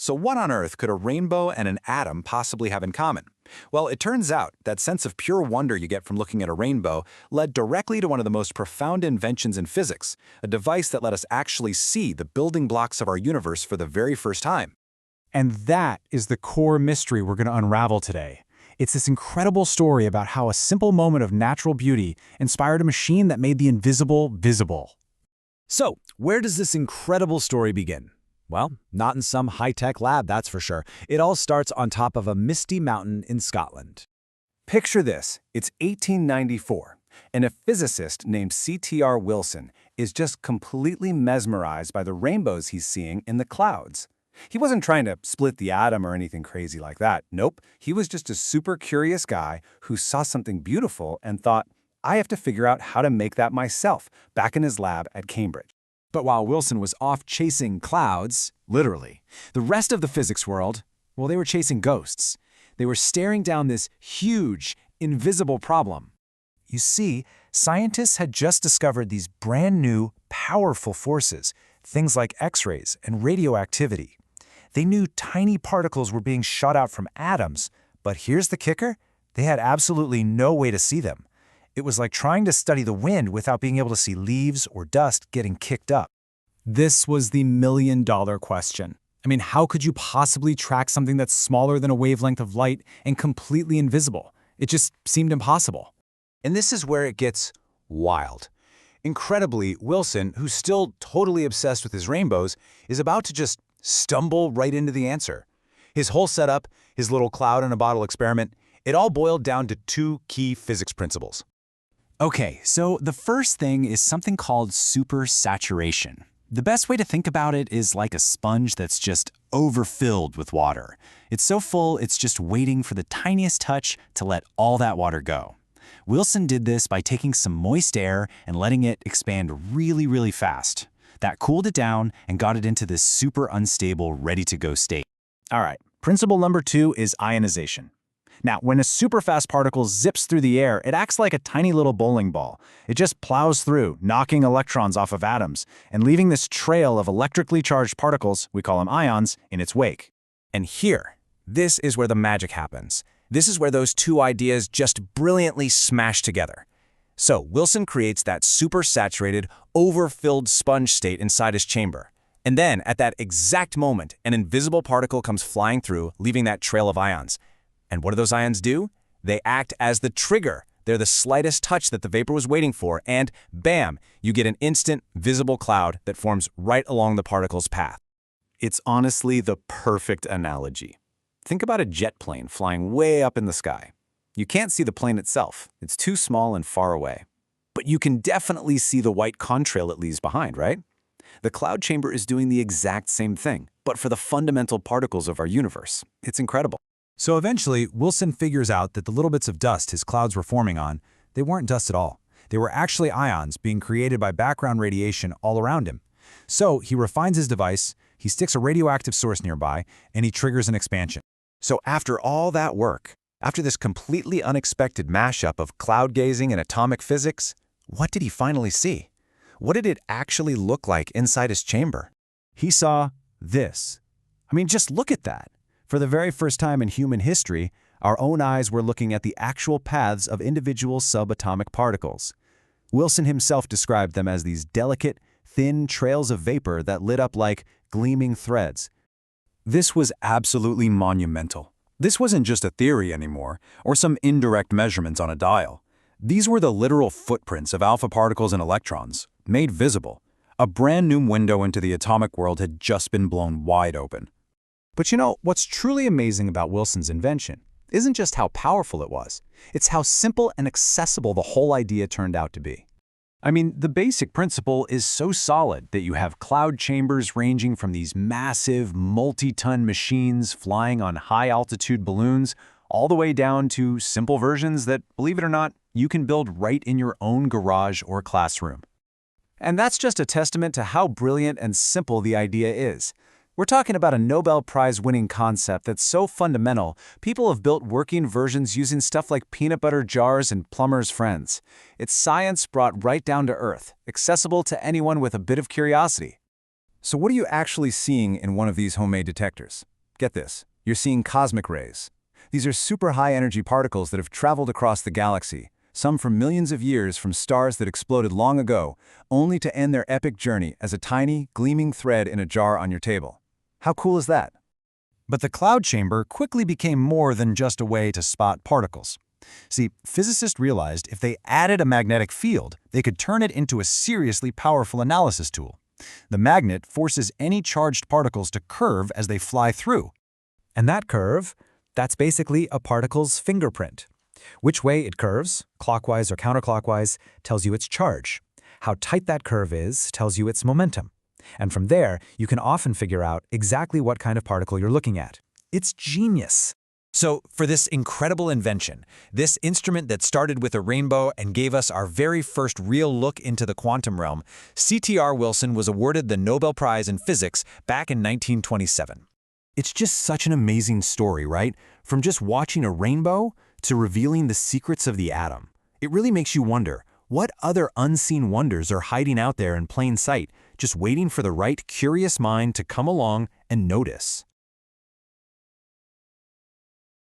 So what on earth could a rainbow and an atom possibly have in common? Well, it turns out that sense of pure wonder you get from looking at a rainbow led directly to one of the most profound inventions in physics, a device that let us actually see the building blocks of our universe for the very first time. And that is the core mystery we're going to unravel today. It's this incredible story about how a simple moment of natural beauty inspired a machine that made the invisible visible. So, where does this incredible story begin? Well, not in some high-tech lab, that's for sure. It all starts on top of a misty mountain in Scotland. Picture this, it's 1894, and a physicist named C.T.R. Wilson is just completely mesmerized by the rainbows he's seeing in the clouds. He wasn't trying to split the atom or anything crazy like that. Nope, he was just a super curious guy who saw something beautiful and thought, I have to figure out how to make that myself, back in his lab at Cambridge. But while Wilson was off chasing clouds, literally, the rest of the physics world, well, they were chasing ghosts. They were staring down this huge, invisible problem. You see, scientists had just discovered these brand new, powerful forces, things like X-rays and radioactivity. They knew tiny particles were being shot out from atoms, but here's the kicker, they had absolutely no way to see them. It was like trying to study the wind without being able to see leaves or dust getting kicked up. This was the million-dollar question. I mean, how could you possibly track something that's smaller than a wavelength of light and completely invisible? It just seemed impossible. And this is where it gets wild. Incredibly, Wilson, who's still totally obsessed with his rainbows, is about to just stumble right into the answer. His whole setup, his little cloud-in-a-bottle experiment, it all boiled down to two key physics principles. Okay, so the first thing is something called supersaturation. The best way to think about it is like a sponge that's just overfilled with water. It's so full, it's just waiting for the tiniest touch to let all that water go. Wilson did this by taking some moist air and letting it expand really, really fast. That cooled it down and got it into this super unstable, ready-to-go state. All right, principle number 2 is ionization. Now, when a superfast particle zips through the air, it acts like a tiny little bowling ball. It just plows through, knocking electrons off of atoms, and leaving this trail of electrically charged particles, we call them ions, in its wake. And here, this is where the magic happens. This is where those two ideas just brilliantly smash together. So Wilson creates that supersaturated, overfilled sponge state inside his chamber. And then, at that exact moment, an invisible particle comes flying through, leaving that trail of ions. And what do those ions do? They act as the trigger. They're the slightest touch that the vapor was waiting for, and bam, you get an instant, visible cloud that forms right along the particle's path. It's honestly the perfect analogy. Think about a jet plane flying way up in the sky. You can't see the plane itself. It's too small and far away. But you can definitely see the white contrail it leaves behind, right? The cloud chamber is doing the exact same thing, but for the fundamental particles of our universe. It's incredible. So eventually, Wilson figures out that the little bits of dust his clouds were forming on, they weren't dust at all. They were actually ions being created by background radiation all around him. So he refines his device, he sticks a radioactive source nearby, and he triggers an expansion. So after all that work, after this completely unexpected mashup of cloud gazing and atomic physics, what did he finally see? What did it actually look like inside his chamber? He saw this. I mean, just look at that. For the very first time in human history, our own eyes were looking at the actual paths of individual subatomic particles. Wilson himself described them as these delicate, thin trails of vapor that lit up like gleaming threads. This was absolutely monumental. This wasn't just a theory anymore, or some indirect measurements on a dial. These were the literal footprints of alpha particles and electrons, made visible. A brand new window into the atomic world had just been blown wide open. But you know, what's truly amazing about Wilson's invention isn't just how powerful it was, it's how simple and accessible the whole idea turned out to be. I mean, the basic principle is so solid that you have cloud chambers ranging from these massive, multi-ton machines flying on high-altitude balloons all the way down to simple versions that, believe it or not, you can build right in your own garage or classroom. And that's just a testament to how brilliant and simple the idea is. We're talking about a Nobel Prize-winning concept that's so fundamental, people have built working versions using stuff like peanut butter jars and plumber's friends. It's science brought right down to earth, accessible to anyone with a bit of curiosity. So what are you actually seeing in one of these homemade detectors? Get this, you're seeing cosmic rays. These are super high-energy particles that have traveled across the galaxy, some for millions of years from stars that exploded long ago, only to end their epic journey as a tiny, gleaming thread in a jar on your table. How cool is that? But the cloud chamber quickly became more than just a way to spot particles. See, physicists realized if they added a magnetic field, they could turn it into a seriously powerful analysis tool. The magnet forces any charged particles to curve as they fly through. And that curve, that's basically a particle's fingerprint. Which way it curves, clockwise or counterclockwise, tells you its charge. How tight that curve is tells you its momentum. And from there, you can often figure out exactly what kind of particle you're looking at. It's genius. So, for this incredible invention, this instrument that started with a rainbow and gave us our very first real look into the quantum realm, C.T.R. Wilson was awarded the Nobel Prize in Physics back in 1927. It's just such an amazing story, right? From just watching a rainbow to revealing the secrets of the atom. It really makes you wonder, what other unseen wonders are hiding out there in plain sight, just waiting for the right curious mind to come along and notice?